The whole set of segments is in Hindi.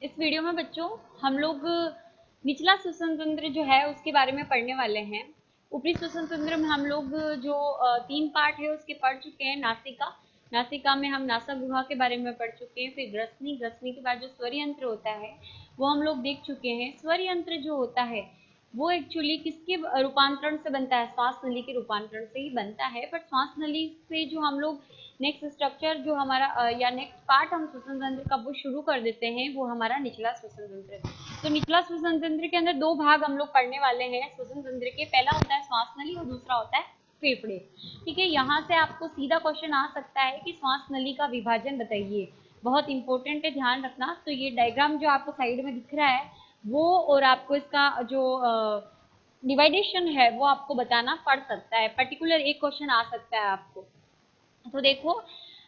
इस वीडियो में बच्चों हम लोग निचला श्वसन तंत्र जो है उसके बारे में पढ़ने वाले हैं। ऊपरी श्वसन तंत्र में हम लोग जो 3 पार्ट है उसके पढ़ चुके हैं। नासिका, नासिका में हम नासा गुहा के बारे में पढ़ चुके हैं। फिर ग्रसनी, ग्रसनी के बाद जो स्वर यंत्र होता है वो हम लोग देख चुके हैं। स्वर यंत्र जो होता है वो एक्चुअली किसके रूपांतरण से बनता है? श्वास नली के रूपांतरण से ही बनता है। पर श्वास नली से जो हम लोग नेक्स्ट स्ट्रक्चर जो हमारा या नेक्स्ट पार्ट हम श्वसन तंत्र का वो शुरू कर देते हैं, वो हमारा निचला श्वसन तंत्र है। तो निचला श्वसन तंत्र के अंदर 2 भाग हम लोग पढ़ने वाले हैं श्वसन तंत्र के। पहला होता है श्वास नली और दूसरा होता है फेफड़े। ठीक है, यहाँ से आपको सीधा क्वेश्चन आ सकता है कि श्वास नली का विभाजन बताइए। बहुत इंपॉर्टेंट है, ध्यान रखना। तो ये डायग्राम जो आपको साइड में दिख रहा है वो, और आपको इसका जो डिवाइडेशन है वो आपको बताना पड़ सकता है। पर्टिकुलर एक क्वेश्चन आ सकता है आपको। तो देखो,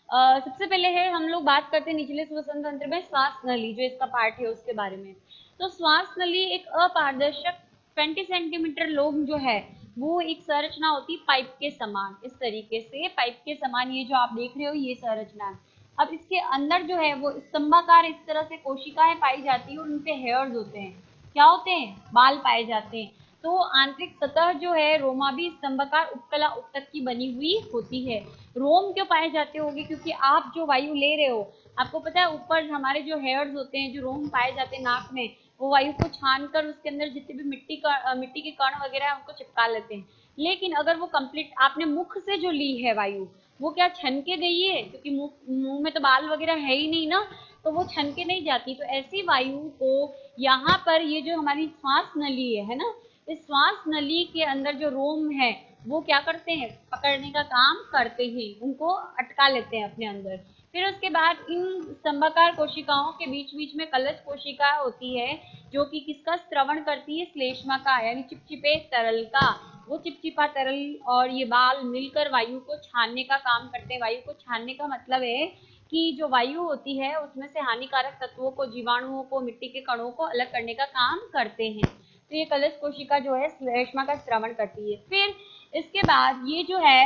सबसे पहले है हम लोग बात करते हैं निचले श्वसन तंत्र में श्वास नली जो इसका पार्ट है उसके बारे में। तो श्वास नली एक अपारदर्शक 20 सेंटीमीटर लोब जो है वो एक संरचना होती है पाइप के समान। इस तरीके से पाइप के समान ये जो आप देख रहे हो ये संरचना है। अब इसके अंदर जो है वो स्तंभाकार इस तरह से कोशिकाएं पाई जाती है और उनपे हेयर्स होते हैं। क्या होते हैं? बाल पाए जाते हैं। तो आंतरिक सतह जो है रोमाभी स्तंभाकार उपकला उत्तक की बनी हुई होती है। रोम क्यों पाए जाते होंगे? क्योंकि आप जो वायु ले रहे हो, आपको पता है ऊपर हमारे जो हेयर्स होते हैं, जो रोम पाए जाते हैं नाक में, वो वायु को छान कर उसके अंदर जितने भी मिट्टी के कण वगैरह है उनको चिपका लेते हैं। लेकिन अगर वो कंप्लीट आपने मुख से जो ली है वायु, वो क्या छन के गई है? क्योंकि मुंह में तो बाल वगैरह है ही नहीं ना, तो वो छन के नहीं जाती। तो ऐसी वायु को यहाँ पर ये जो हमारी श्वास नली है ना, इस श्वास नली के अंदर जो रोम है वो क्या करते हैं? पकड़ने का काम करते हैं, उनको अटका लेते हैं अपने अंदर। फिर उसके बाद इन स्तंभाकार कोशिकाओं के बीच बीच में कलश कोशिका होती है जो कि किसका स्रवण करती है? श्लेष्मा का, यानी चिपचिपे तरल का। वो चिपचिपा तरल और ये बाल मिलकर वायु को छानने का काम करते हैं। वायु को छानने का मतलब है कि जो वायु होती है उसमें से हानिकारक तत्वों को, जीवाणुओं को, मिट्टी के कणों को अलग करने का काम करते हैं। तो ये कलश कोशिका जो है श्लेष्मा का श्रवण करती है। फिर इसके बाद ये जो है,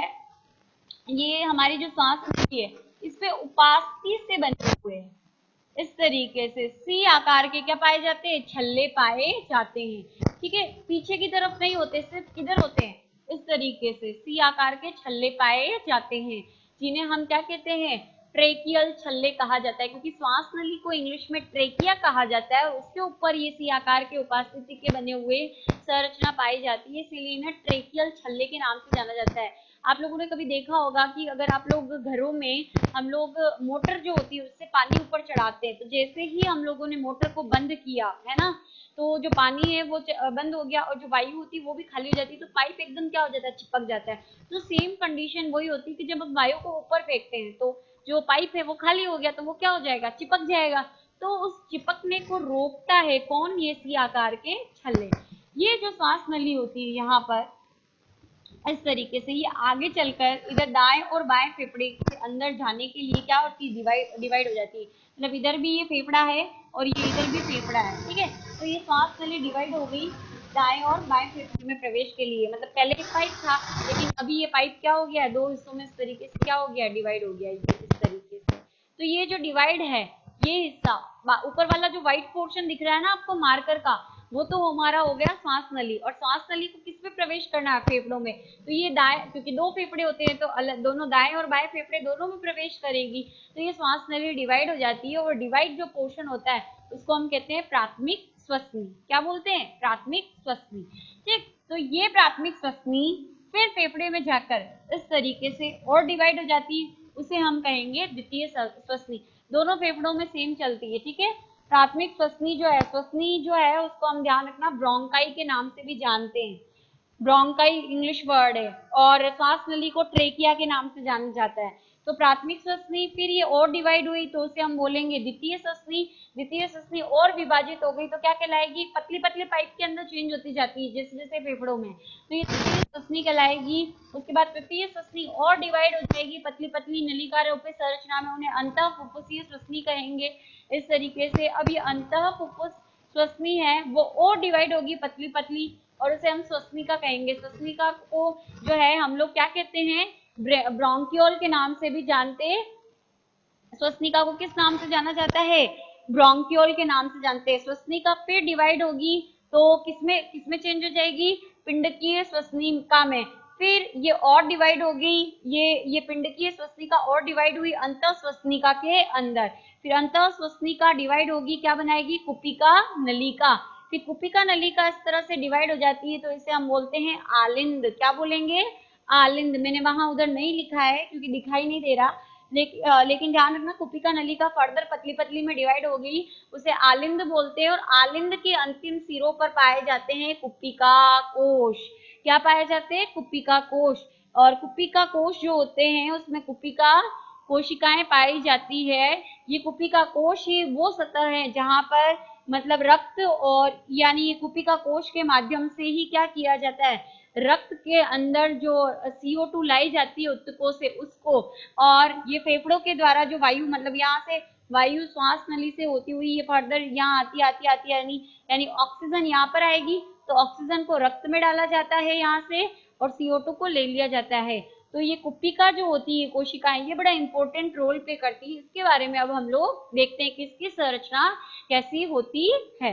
ये हमारी जो सांस नली है इस पे उपास्थि से बने हुए हैं। इस तरीके से सी आकार के क्या पाए जाते हैं? छल्ले पाए जाते हैं। ठीक है, पीछे की तरफ नहीं होते, सिर्फ किधर होते हैं? इस तरीके से सी आकार के छल्ले पाए जाते हैं, जिन्हें हम क्या कहते हैं? ट्रेकियल छल्ले कहा जाता है। क्योंकि श्वास नली को इंग्लिश में ट्रेकिया कहा जाता है, उसके ऊपर ये सी आकार के उपस्थिति के बने हुए संरचना पाई जाती है, इसीलिए इन्हें ट्रेकियल छल्ले के नाम से जाना जाता है। आप लोगों ने कभी देखा होगा कि अगर आप लोग घरों में, हम लोग मोटर जो होती है उससे पानी ऊपर चढ़ाते हैं, तो जैसे ही हम लोगों ने मोटर को बंद किया है ना, तो जो पानी है वो बंद हो गया और जो वायु होती है वो भी खाली हो जाती है, तो पाइप एकदम क्या हो जाता है? चिपक जाता है। तो सेम कंडीशन वही होती है कि जब हम वायु को ऊपर फेंकते हैं तो जो पाइप है वो खाली हो गया, तो वो क्या हो जाएगा? चिपक जाएगा। तो उस चिपकने को रोकता है कौन? ये सी आकार के छल्ले। ये जो श्वास नली होती है यहाँ पर इस तरीके से ये आगे चलकर इधर दाएं और बाएं फेफड़े के अंदर जाने के लिए क्या होती है? डिवाइड हो जाती है। मतलब इधर भी ये फेफड़ा है और ये इधर भी फेफड़ा है। ठीक है, तो ये श्वास नली डिवाइड हो गई दाएं और बाएं फेफड़े में प्रवेश के लिए। मतलब पहले एक पाइप था, लेकिन अभी ये पाइप क्या हो गया? 2 हिस्सों में इस तरीके से क्या हो गया? डिवाइड हो गया इस तरीके से। तो ये जो डिवाइड है, ये हिस्सा ऊपर वाला जो व्हाइट पोर्शन दिख रहा है ना आपको मार्कर का, वो तो हमारा हो गया श्वास नली। और श्वास नली को किस पे प्रवेश करना है? फेफड़ों में। तो ये दाएं, क्योंकि 2 फेफड़े होते हैं तो अलग, दोनों दाएं और बाएं फेफड़े दोनों में प्रवेश करेगी। तो ये श्वास नली डिवाइड हो जाती है और डिवाइड जो पोर्शन होता है उसको हम कहते हैं प्राथमिक श्वसनी। क्या बोलते हैं? प्राथमिक श्वसनी। ठीक, तो ये प्राथमिक श्वसनी फिर फेफड़े में जाकर इस तरीके से और डिवाइड हो जाती है, उसे हम कहेंगे द्वितीय श्वसनी। दोनों फेफड़ों में सेम चलती है। ठीक है, प्राथमिक श्वसनी जो है उसको हम ध्यान रखना ब्रोंकाई के नाम से भी जानते हैं। ब्रोंकाई इंग्लिश वर्ड है और श्वास नली को ट्रेकिया के नाम से जाना जाता है। तो प्राथमिक श्वसनी फिर ये और डिवाइड हुई तो उसे हम बोलेंगे द्वितीय श्वसनी। द्वितीय श्वसनी और विभाजित हो गई तो क्या कहलाएगी? पतली पतली पाइप के अंदर चेंज होती जाती है जैसे जैसे फेफड़ों में, तो ये तृतीय श्वसनी कहलाएगी। उसके बाद तृतीय श्वसनी और डिवाइड हो जाएगी पतली पतली नलिका रूपी संरचना में, उन्हें अंतः फुफ्फुसीय श्वसनी कहेंगे। इस तरीके से अब ये अंतः फुफ्फुस श्वसनी है वो और डिवाइड होगी पतली पतली और उसे हम श्वसनिका कहेंगे। श्वसनिका को जो है हम लोग क्या कहते हैं? ब्रोंकियोल के नाम से भी जानते हैं। श्वसनिका को किस नाम से जाना जाता है? ब्रोंकियोल के नाम से जानते हैं। श्वसनिका फिर डिवाइड होगी तो किसमें किसमें चेंज हो जाएगी, पिंडकीय श्वसनिका में। फिर ये और डिवाइड हो गई, ये पिंडकीय श्वसनिका और डिवाइड हुई अंतः श्वसनिका के अंदर। फिर अंतः श्वसनिका डिवाइड होगी, क्या बनाएगी, कुपिका नलिका। फिर कुपिका नलिका इस तरह से डिवाइड हो जाती है तो इसे हम बोलते हैं आलिंद। क्या बोलेंगे, आलिंद। मैंने वहां उधर नहीं लिखा है क्योंकि दिखाई नहीं दे रहा, लेकिन ध्यान रखना कुपिका नलिका फर्दर पतली पतली में डिवाइड हो गई, उसे आलिंद बोलते हैं। और आलिंद के अंतिम सिरों पर पाए जाते हैं कुपिका कोश। क्या पाए जाते हैं, कुपिका कोश। और कुपिका कोश जो होते हैं उसमें कुपिका कोशिकाएं पाई जाती है। ये कुपिका कोश ही वो सतह है जहां पर मतलब रक्त और यानी ये कुपिका कोश के माध्यम से ही क्या किया जाता है, रक्त के अंदर जो CO2 लाई जाती है उत्तकों से उसको, और ये फेफड़ों के द्वारा जो वायु मतलब यहाँ से वायु श्वास नली से होती हुई ये फर्दर यहाँ आती आती आती यानी ऑक्सीजन यहाँ पर आएगी तो ऑक्सीजन को रक्त में डाला जाता है यहाँ से और CO2 को ले लिया जाता है। तो ये कुपिका जो होती है कोशिकाएं ये बड़ा इंपॉर्टेंट रोल प्ले करती है। इसके बारे में अब हम लोग देखते हैं कि इसकी संरचना कैसी होती है।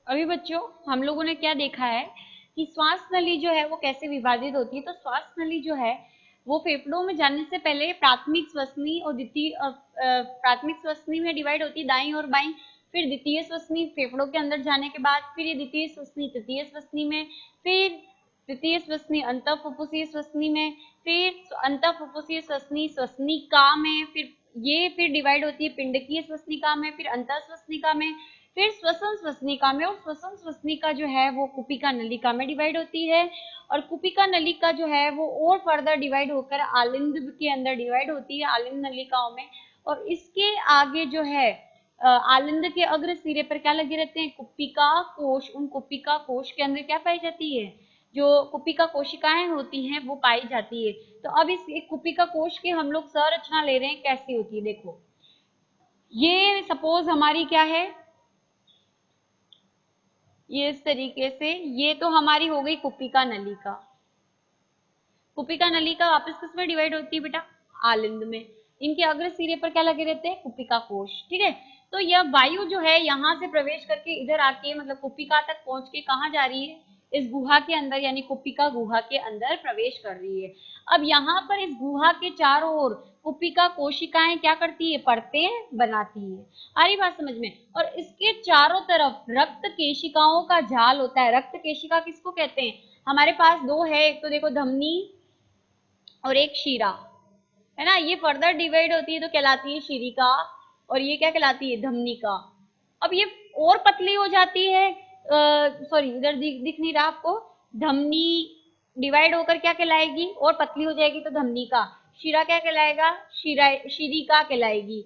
अभी बच्चों हम लोगों ने क्या देखा है कि श्वास नली जो है वो कैसे विभाजित होती है। तो श्वास नली जो है वो फेफड़ों में जाने से पहले प्राथमिक श्वसनी और द्वितीय प्राथमिक श्वसनी में डिवाइड होती है, दाईं और बाईं। फिर द्वितीय श्वसनी फेफड़ों के अंदर जाने के बाद फिर ये द्वितीय श्वसनी तृतीय श्वसनी में, फिर तृतीय श्वसनी अंतः फुफ्फुसीय श्वसनी में, फिर अंतः फुफ्फुसीय श्वसनी श्वसनिका में, फिर डिवाइड होती है पिंडकीय श्वसनिका में, फिर अंतः श्वसनिका में, फिर श्वसन श्वसनिका में। और श्वसन श्वसनिका जो है वो कुपिका नलिका में डिवाइड होती है। और कुपिका नलिका जो है वो और फर्दर डिवाइड होकर आलिंद के अंदर डिवाइड होती है, आलिंद नलिकाओं में। और इसके आगे जो है आलिंद के अग्र सिरे पर क्या लगे रहते हैं, कुपिका कोश। उन कुपिका कोश के अंदर क्या पाई जाती है, जो कुपिका कोशिकाएं होती हैं वो पाई जाती है। तो अब इस कुपिका कोश की हम लोग संरचना ले रहे हैं कैसी होती है। देखो ये सपोज हमारी क्या है, ये इस तरीके से, ये तो हमारी हो गई कुपिका नलिका। कुपिका नलिका वापस किस में डिवाइड होती है बेटा, आलिंद में। इनके अग्र सिरे पर क्या लगे रहते हैं, कुपिका कोश। ठीक है, तो यह वायु जो है यहाँ से प्रवेश करके इधर आके मतलब कुपिका तक पहुंच के कहाँ जा रही है, इस गुहा के अंदर यानी कुपिका गुहा के अंदर प्रवेश कर रही है। अब यहाँ पर इस गुहा के चारों ओर कुपिका कोशिकाएं क्या करती है, परतें बनाती है। आ रही बात समझ में। और इसके चारों तरफ रक्त केशिकाओं का जाल होता है। रक्त केशिका किसको कहते हैं, हमारे पास दो है, एक तो देखो धमनी और एक शिरा, है ना। ये फर्दर डिवाइड होती है तो कहलाती है शिरिका और ये क्या कहलाती है, धमनिका। अब ये और पतली हो जाती है, सॉरी इधर दिख नहीं रहा आपको, धमनी डिवाइड होकर क्या कहलाएगी, और पतली हो जाएगी तो धमनिका। शिरा क्या कहलाएगा, शिरिका कहलाएगी।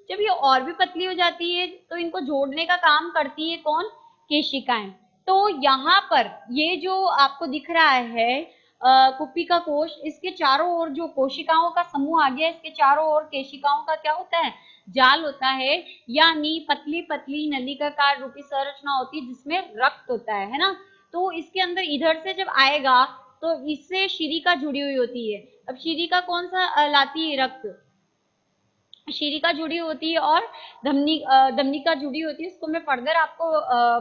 जब ये और भी पतली हो जाती है तो इनको जोड़ने का काम करती है कौन, केशिकाएं। तो यहाँ पर ये जो आपको दिख रहा है कुपिका कोश, इसके चारों ओर जो कोशिकाओं का समूह आ गया, इसके चारों ओर केशिकाओं का क्या होता है, जाल होता है। यानी पतली पतली नलिकाकार रूपी संरचना होती है जिसमें रक्त होता है ना। तो इसके अंदर इधर से जब आएगा तो इससे शिरिका जुड़ी हुई होती है। अब शिरिका कौन सा लाती है, रक्त। शिरिका जुड़ी होती है और धमनिका जुड़ी होती है, इसको मैं फर्दर आपको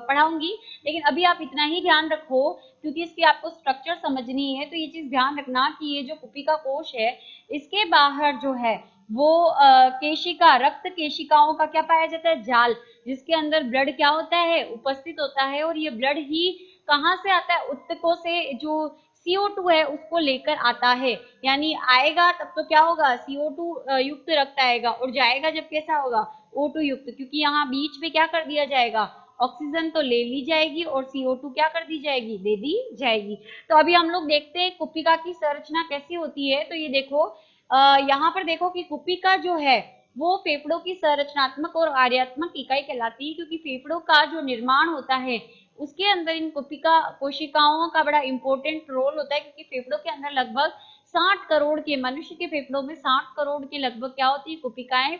पढ़ाऊंगी। लेकिन अभी आप इतना ही ध्यान रखो क्योंकि इसकी आपको स्ट्रक्चर समझनी है। तो ये चीज ध्यान रखना कि ये जो कुपिका कोश है इसके बाहर जो है वो केशिका, रक्त केशिकाओं का क्या पाया जाता है, जाल, जिसके अंदर ब्लड क्या होता है, उपस्थित होता है। और ये ब्लड ही कहाँ से आता है, उत्तकों से जो CO2 है उसको लेकर आता है। यानी आएगा तब तो क्या होगा, CO2 युक्त रक्त आएगा और जाएगा जब कैसा होगा, O2 युक्त, क्योंकि यहाँ बीच में क्या कर दिया जाएगा, ऑक्सीजन तो ले ली जाएगी और CO2 क्या कर दी जाएगी, दे दी जाएगी। तो अभी हम लोग देखते हैं कुपिका की संरचना कैसी होती है। तो ये देखो यहाँ पर देखो कि कुपिका जो है वो फेफड़ों की संरचनात्मक और कार्यात्मक इकाई कहलाती है, क्योंकि फेफड़ों का जो निर्माण होता है उसके अंदर इन कुपिका कोशिकाओं का बड़ा इंपॉर्टेंट रोल होता है, क्योंकि फेफड़ों के अंदर लगभग 60 करोड़ के, मनुष्य के फेफड़ों में 60 करोड़ के लगभग क्या होती है, कुपिकाएं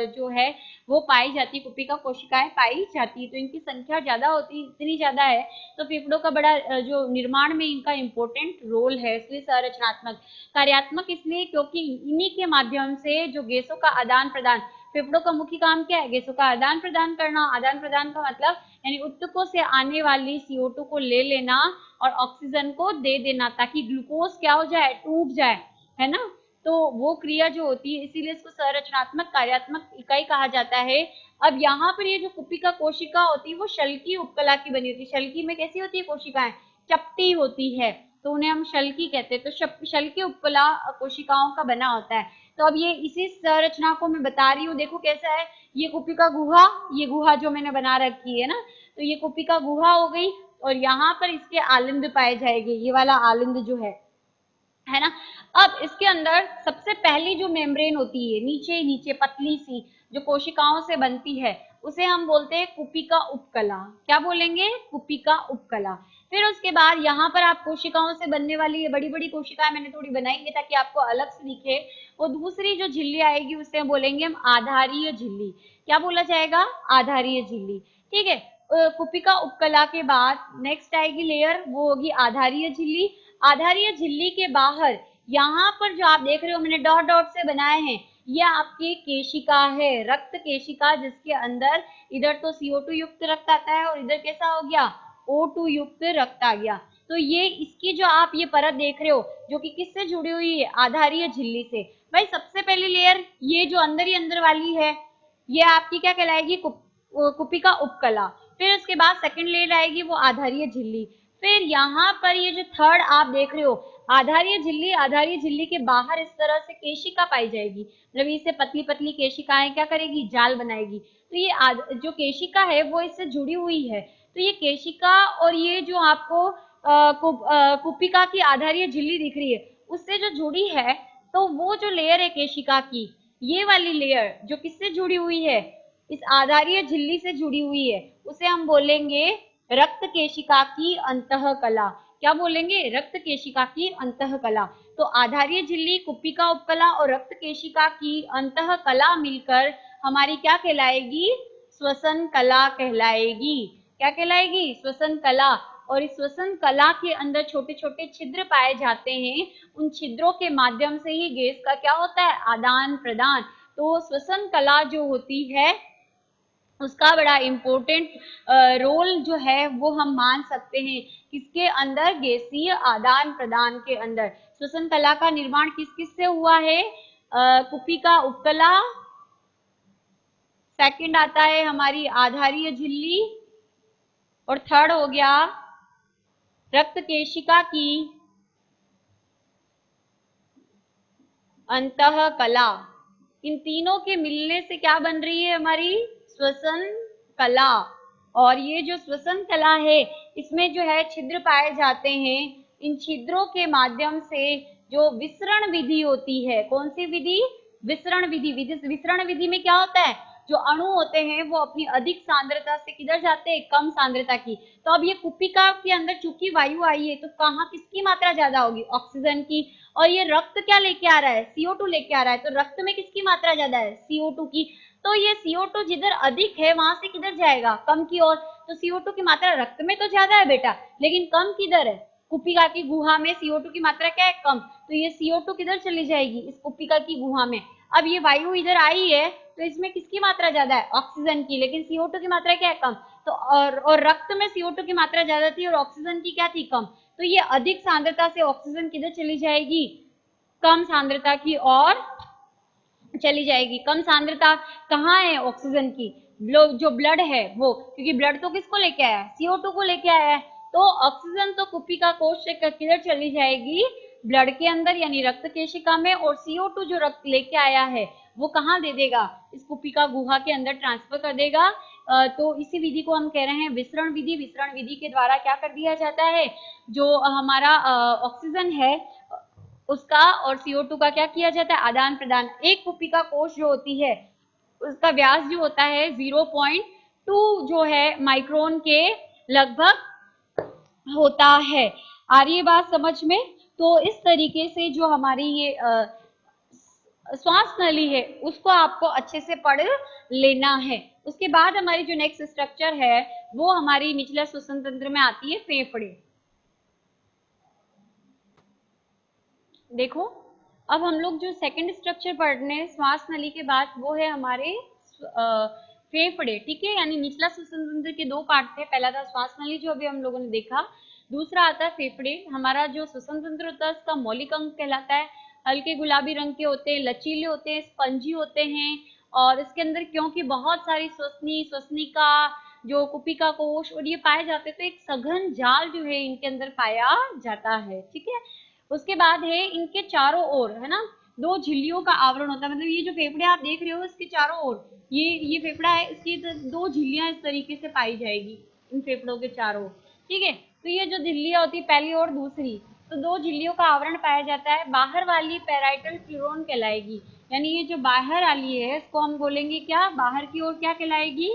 जो है वो पाई जाती है, कुपिका कोशिकाएं पाई जाती है। तो इनकी संख्या ज्यादा होती है, इतनी ज्यादा है तो फेफड़ों का बड़ा जो निर्माण में इनका इंपॉर्टेंट रोल है। इसलिए संरचनात्मक, कार्यात्मक इसलिए क्योंकि इन्हीं के माध्यम से जो गैसों का आदान प्रदान, फेफड़ों का मुख्य काम क्या है, गैसों का आदान प्रदान करना। आदान प्रदान का मतलब यानी उत्तकों से आने वाली CO2 को ले लेना और ऑक्सीजन को दे देना, ताकि ग्लूकोज क्या हो जाए, टूट जाए, है ना। तो वो क्रिया जो होती है, इसीलिए इसको संरचनात्मक कार्यात्मक इकाई कहा जाता है। अब यहाँ पर ये जो कुपिका कोशिका होती है वो शल्की उपकला की बनी होती है। शल्की में कैसी होती है कोशिकाएं, चपटी होती है, तो उन्हें हम शल्की कहते हैं। तो शल्की उपकला कोशिकाओं का बना होता है। तो अब ये इसी संरचना को मैं बता रही हूँ, देखो कैसा है, ये कुपिका गुहा, ये गुहा जो मैंने बना रखी है ना, तो ये कुपिका गुहा हो गई और यहाँ पर इसके आलिंद पाए जाएंगे, ये वाला आलिंद जो है ना। अब इसके अंदर सबसे पहली जो मेम्ब्रेन होती है नीचे नीचे पतली सी, जो कोशिकाओं से बनती है, उसे हम बोलते हैं कुपिका उपकला। क्या बोलेंगे, कुपिका उपकला। फिर उसके बाद यहाँ पर आप कोशिकाओं से बनने वाली ये बड़ी बड़ी कोशिकाएं मैंने थोड़ी बनाई है ताकि आपको अलग से दिखे। वो दूसरी जो झिल्ली आएगी उसे बोलेंगे हम आधारीय झिल्ली। क्या बोला जाएगा, आधारीय झिल्ली। ठीक है, कुपिका उपकला के बाद नेक्स्ट आएगी लेयर, वो होगी आधारीय झिल्ली। आधारीय झिल्ली के बाहर यहाँ पर जो आप देख रहे हो मैंने डॉट डॉट से बनाए हैं, ये आपकी केशिका है, रक्त केशिका, जिसके अंदर इधर तो CO2 युक्त रक्त आता है और इधर कैसा हो गया, O2 युक्त रक्त आ गया। तो ये इसकी जो आप ये परत देख रहे हो जो कि किससे जुड़ी हुई है, आधारीय झिल्ली से। भाई सबसे पहली लेयर ये जो अंदर ही अंदर वाली है, ये आपकी क्या कहलाएगी, कुपिका उपकला। फिर उसके बाद सेकंड लेयर आएगी वो आधारीय झिल्ली। फिर यहाँ पर ये जो थर्ड आप देख रहे हो आधारीय झिल्ली, आधारीय झिल्ली के बाहर इस तरह से केशिका पाई जाएगी, मतलब इससे पतली पतली केशिकाएं क्या करेगी, जाल बनाएगी। तो ये जो केशिका है वो इससे जुड़ी हुई है। तो ये केशिका और ये जो आपको कुपिका की आधारीय झिल्ली दिख रही है उससे जो जुड़ी है, तो वो जो लेयर है केशिका की, ये वाली लेयर जो किससे जुड़ी हुई है, इस आधारीय झिल्ली से जुड़ी हुई है, उसे हम बोलेंगे रक्त केशिका की अंतःकला। क्या बोलेंगे, रक्त केशिका की अंतःकला। तो आधारीय झिल्ली, कुपिका उपकला और रक्त केशिका की अंतःकला मिलकर हमारी क्या कहलाएगी, श्वसन कला कहलाएगी। क्या कहलाएगी, श्वसन कला। और इस श्वसन कला के अंदर छोटे छोटे छिद्र पाए जाते हैं, उन छिद्रों के माध्यम से ही गैस का क्या होता है, आदान प्रदान। तो श्वसन कला जो होती है उसका बड़ा इम्पोर्टेंट रोल जो है वो हम मान सकते हैं, किसके अंदर, गैसीय आदान प्रदान के अंदर। श्वसन कला का निर्माण किस किस से हुआ है, कुपिका उपकला, सेकंड आता है हमारी आधारीय झिल्ली, और थर्ड हो गया रक्त केशिका की अंतःकला। इन तीनों के मिलने से क्या बन रही है हमारी, श्वसन कला। और ये जो श्वसन कला है इसमें जो है छिद्र पाए जाते हैं, इन छिद्रों के माध्यम से जो विसरण विधि होती है, कौन सी विधि, विसरण विधि। विसरण विधि में क्या होता है, जो अणु होते हैं वो अपनी अधिक सांद्रता से किधर जाते हैं, कम सांद्रता की। तो अब ये कुपिका के अंदर चूंकि वायु आई है तो कहाँ किसकी मात्रा ज्यादा होगी, ऑक्सीजन की। और ये रक्त क्या लेके आ रहा है, CO2 लेके आ रहा है, तो रक्त में किसकी मात्रा ज्यादा है, CO2 की। तो ये CO2 जिधर अधिक है वहां से किधर जाएगा, कम की ओर। तो CO2 की मात्रा रक्त में तो ज्यादा है बेटा, लेकिन कम किधर है, कुपिका की गुहा में CO2 की मात्रा क्या है, कम। तो ये CO2 किधर चली जाएगी, इस कुपिका की गुहा में। अब ये वायु इधर आई है तो इसमें किसकी मात्रा ज्यादा है, ऑक्सीजन की, लेकिन CO2 की मात्रा क्या है, कम। तो और रक्त में CO2 की मात्रा ज्यादा थी और ऑक्सीजन की क्या थी, कम। तो ये अधिक सांद्रता से ऑक्सीजन किधर चली जाएगी, कम सांद्रता की ओर चली जाएगी। कम सांद्रता कहाँ है ऑक्सीजन की, जो ब्लड है वो, क्योंकि ब्लड तो किसको लेके आया है, CO2 को लेके आया है। तो ऑक्सीजन तो कुपिका कोश से किधर चली जाएगी, ब्लड के अंदर यानी रक्त केशिका में, और CO2 जो रक्त लेके आया है वो कहाँ दे देगा, इस कुपिका गुहा के अंदर ट्रांसफर कर देगा। तो इसी विधि को हम कह रहे हैं विसरण विधि। विसरण विधि के द्वारा क्या कर दिया जाता है, जो हमारा ऑक्सीजन है उसका और CO2 का क्या किया जाता है, आदान प्रदान। एक कुपिका कोश जो होती है उसका व्यास जो होता है 0.2 जो है माइक्रोन के लगभग होता है। आ रही है बात समझ में। तो इस तरीके से जो हमारी ये श्वास नली है उसको आपको अच्छे से पढ़ लेना है। उसके बाद हमारी जो नेक्स्ट स्ट्रक्चर है वो हमारी निचला श्वसन तंत्र में आती है फेफड़े। देखो अब हम लोग जो सेकंड स्ट्रक्चर पढ़ रहे हैं श्वास नली के बाद वो है हमारे फेफड़े, ठीक है। यानी निचला श्वसन तंत्र के दो पार्ट थे, पहला था श्वास नली जो अभी हम लोगों ने देखा, दूसरा आता है फेफड़े। हमारा जो श्वसन तंत्र होता है उसका मौलिक अंग कहलाता है, हल्के गुलाबी रंग के होते हैं, लचीले होते हैं, स्पंजी होते हैं और इसके अंदर क्योंकि बहुत सारी श्वसनी श्वसनिका जो कुपिका कोश और ये पाए जाते हैं तो एक सघन जाल जो है इनके अंदर पाया जाता है, ठीक है। उसके बाद है इनके चारों ओर है ना दो झिल्लियों का आवरण होता है, मतलब ये जो फेफड़े आप देख रहे हो इसके चारों ओर ये फेफड़ा है, इसकी दो झिल्लियां इस तरीके से पाई जाएगी इन फेफड़ों के चारों, ठीक है। तो ये जो झिल्लियां होती है पहली और दूसरी, तो दो झिल्लियों का आवरण पाया जाता है। बाहर वाली पैराइटल फ्लोरोन कहलाएगी, यानी ये जो बाहर वाली है इसको हम बोलेंगे क्या, बाहर की ओर क्या कहलाएगी,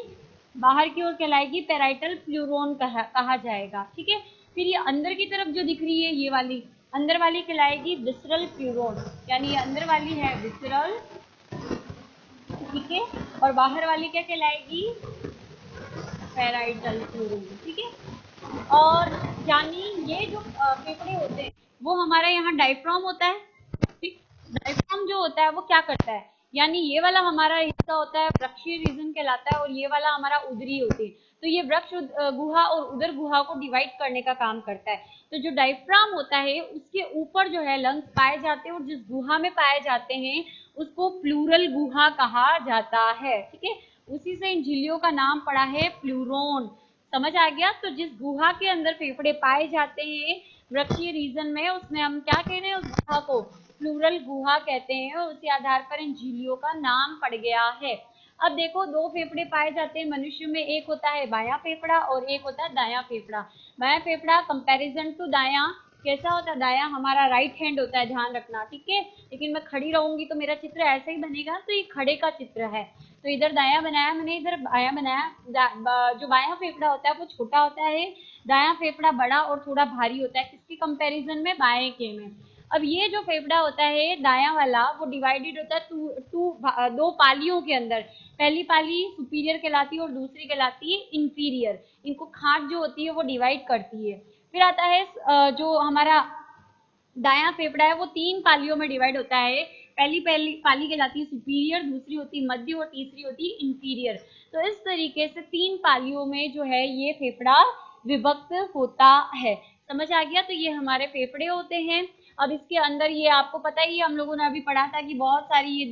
बाहर की ओर कहलाएगी पैराइटल फ्लोरोन कहा जाएगा, ठीक है। फिर ये अंदर की तरफ जो दिख रही है ये वाली अंदर वाली कहलाएगी विसरल फ्लोरोन, यानी ये अंदर वाली है विसरल, ठीक है। और बाहर वाली क्या कहलाएगी, पैराइटल फ्लोरोन, ठीक है। और यानी ये जो फेफड़े होते हैं वो हमारा यहाँ डायफ्राम होता है, ठीक। डायफ्राम जो होता है वो क्या करता है, यानी ये वाला हमारा हिस्सा होता है वृक्षीय रीजन कहलाता है और ये वाला हमारा उदरी होती है, तो ये वृक्ष गुहा और उदर गुहा को डिवाइड करने का काम करता है। तो जो डायफ्राम होता है उसके ऊपर जो है लंग्स पाए जाते हैं और जिस गुहा में पाए जाते हैं उसको प्लूरल गुहा कहा जाता है, ठीक है। उसी से इन झिल्लियों का नाम पड़ा है फ्लूरोन, समझ आ गया। तो जिस गुहा के अंदर फेफड़े पाए जाते हैं वृक्षीय रीजन में उसमें हम क्या कह रहे हैं, उस गुहा को प्लूरल गुहा कहते हैं और उसी आधार पर इन झिल्लियों का नाम पड़ गया है। अब देखो दो फेफड़े पाए जाते हैं मनुष्य में, एक होता है बायां फेफड़ा और एक होता है दायां फेफड़ा। बायां फेफड़ा कंपैरिजन टू दायां कैसा होता है, दायां हमारा राइट हैंड होता है, ध्यान रखना, ठीक है। लेकिन मैं खड़ी रहूंगी तो मेरा चित्र ऐसे ही बनेगा, तो ये खड़े का चित्र है, तो इधर दायां बनाया मैंने, इधर बायां बनाया। जो बायां फेफड़ा होता है वो छोटा होता है, दायां फेफड़ा बड़ा और थोड़ा भारी होता है, किसके कंपैरिजन में, बाएं के में। अब ये जो फेफड़ा होता है दायां वाला वो डिवाइडेड होता है दो पालियों के अंदर, पहली पाली सुपीरियर कहलाती है और दूसरी कहलाती है इंफीरियर, इनको खाट जो होती है वो डिवाइड करती है। फिर आता है जो हमारा दायां फेफड़ा है वो तीन पालियों में डिवाइड होता है, पहली पहली पाली कहलाती है सुपीरियर, दूसरी होती है मध्य और तीसरी होती है इंफीरियर। तो इस तरीके से तीन पालियों में जो है ये फेफड़ा विभक्त होता है, समझ आ गया। तो ये हमारे फेफड़े होते हैं। अब इसके अंदर ये आपको पता ही हम लोगों ने अभी पढ़ा था कि बहुत सारी ये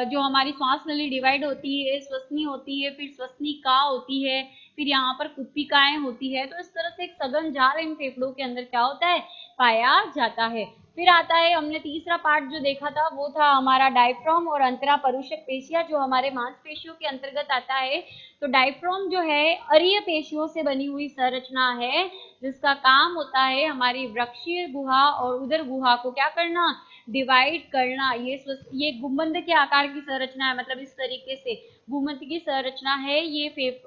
जो हमारी श्वास नली डिवाइड होती है, श्वसनी होती है, फिर श्वसनिका होती है, फिर यहाँ पर कुपिकाएं होती है। तो इस तरह से एक सघन जाल इन फेफड़ों के अंदर क्या होता है, पाया जाता है। फिर आता है हमने तीसरा पार्ट जो देखा था वो था हमारा डायफ्राम और अंतरा परुषक पेशियां जो हमारे मांसपेशियों के अंतर्गत आता है। तो डायफ्राम जो है अरीय पेशियों से बनी हुई संरचना है जिसका काम होता है हमारी वृक्षीय गुहा और उदर गुहा को क्या करना, डिवाइड करना। ये गुंबद के आकार की संरचना है, मतलब इस तरीके से गुंबद की संरचना है। ये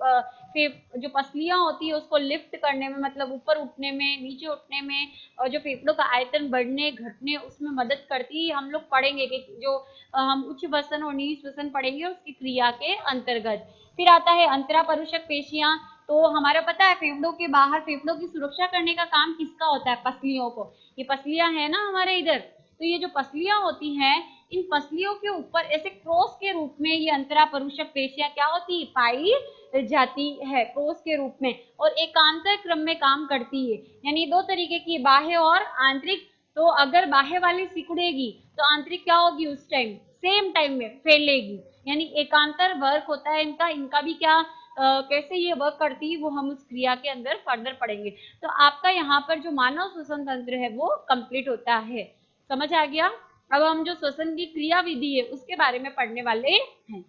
जो पसलियां होती है उसको लिफ्ट करने में, मतलब ऊपर उठने में, नीचे उठने में, और जो फेफड़ों का आयतन बढ़ने घटने उसमें मदद करती है। हम लोग पढ़ेंगे कि जो हम उच्च वसन और नीच वसन पढ़ेंगे उसकी क्रिया के अंतर्गत। फिर आता है अंतरा परुषक पेशियां। तो हमारा पता है फेफड़ों के बाहर फेफड़ों की सुरक्षा करने का काम किसका होता है, पसलियों को। ये पसलियां है ना हमारे इधर, तो ये जो पसलियां होती हैं इन पसलियों के ऊपर ऐसे क्रॉस के रूप में ये अंतरा परुषक पेशियां क्या होती है, पाई जाती है क्रॉस के रूप में और एकांतर क्रम में काम करती है। यानी दो तरीके की, बाह्य और आंतरिक। तो अगर बाह्य वाली सिकुड़ेगी तो आंतरिक क्या होगी, उस टाइम सेम टाइम में फैलेगी। यानी एकांतर वर्क होता है इनका, इनका भी क्या कैसे ये वर्क करती है वो हम उस क्रिया के अंदर फर्दर पढ़ेंगे। तो आपका यहाँ पर जो मानव श्वसन तंत्र है वो कंप्लीट होता है, समझ आ गया। अब हम जो श्वसन की क्रिया विधि है उसके बारे में पढ़ने वाले हैं।